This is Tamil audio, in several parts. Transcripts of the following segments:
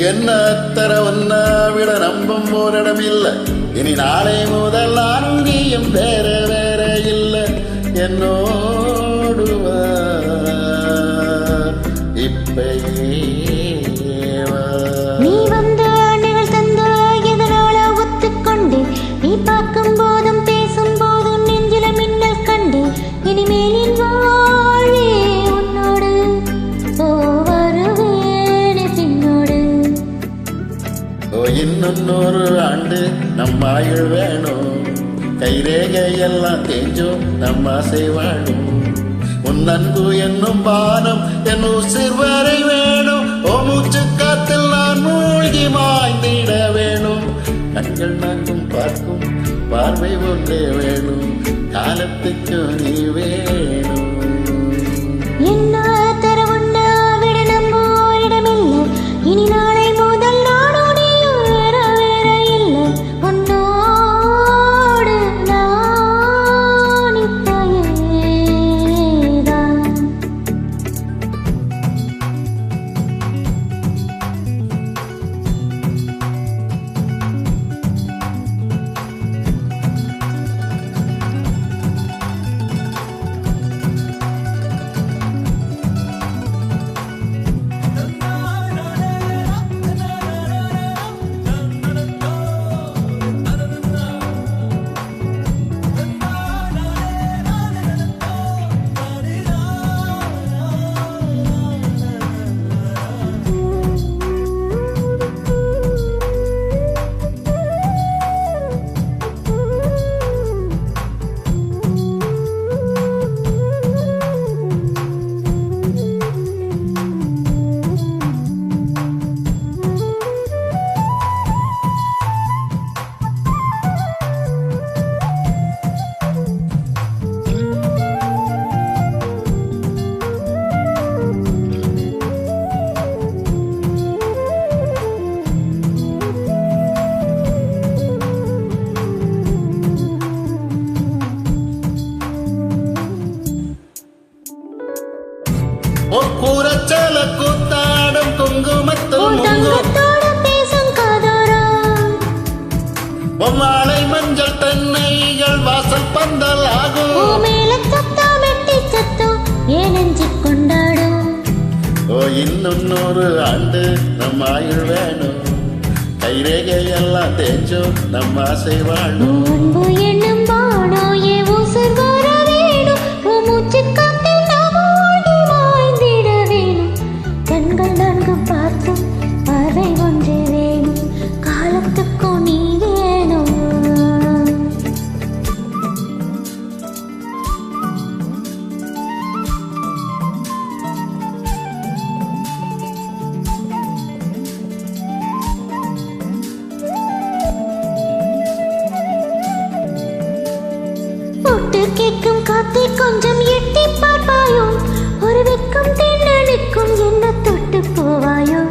என்ன அத்தர ஒன்னா விட நம்பும் ஓரிடம் இல்லை. இனி நாளை முதல் நானும் நீயும் வேற வேற இல்லை. என்னோடு வா இப்பயே வா. நீ வந்த ஆண்டுகள் தந்த எதனால ஒத்துக்கொண்டு நீ பார்க்கும் போதும் பேசும் போதும் நெஞ்சில மின்னல் கண்டு இனிமேலின் வாழே உன்னோடு வருவேனே பின்னோடு. இன்னும் 100 ஆண்டு நம்ம ஆயுள் வேணும். கைரேகையெல்லாம் தேஞ்சும் நம்ம ஆசை வாழும். உன் அன்பு என்னும் பானம் என் உசிர் வரை வேணும். ஓ மூச்சு காத்தில் நான் மூழ்கி மாய்ந்திட வேணும். கண்கள் நான்கும் பார்க்கும் பார்வை ஒன்றே வேணும். காலத்துக்கு நீ வேணும். என்ன தர ஒன்னா விட நம்போரிடமில்லை. இனி நாளை முதல் நாடோடியும் வேற வேற இல்லை. உன்னோடு நான் இப்பயேதான். கூரச்சல கூத்தாடும் குங்குமத்தும் பேசும் காதாரா மாலை மஞ்சள் தென்னைகள் வாசல் பந்தல் ஆகும். மேல சத்தம் வெட்டி சத்தம் ஏனெஞ்சு கொண்டாடும். இன்னும் 100 ஆண்டு நம்ம ஆயுள் வேணும். கைரேகையெல்லாம் தேஞ்சும் நம்ம ஆசை வாழும். அன்பு என்னும் பாடோ ஏ உசுர் வர வேணும். மூச்சு காத்தில் நாம் ஓடி வாழ்ந்திட வேணும். கண்கள் நான்கு பார்த்தும் பார்வை ஒன்றே வேணும். காலத்துக்கும் நீ வேணும். போட்டு கேட்கும் காத்தை கொஞ்சம் எட்டி பார்ப்பாயோ. ஒரு வெக்கம் தென்னனுக்கும் என்ன தொட்டு போவாயோ.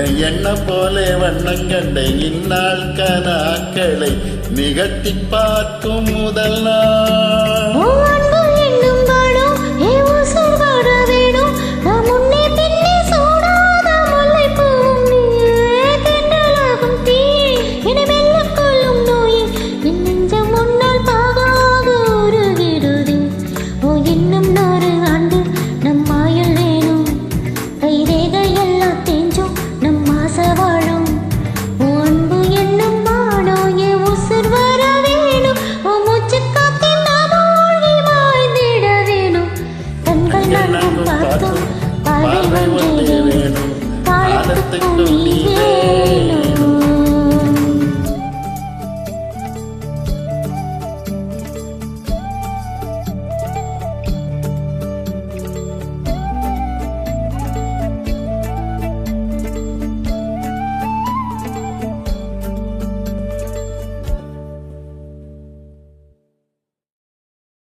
என் எண்ண போல வண்ணங்கண்டை இந்நாள் கனாக்களை நிகழ்த்தி பார்க்கும் முதல் நாள்.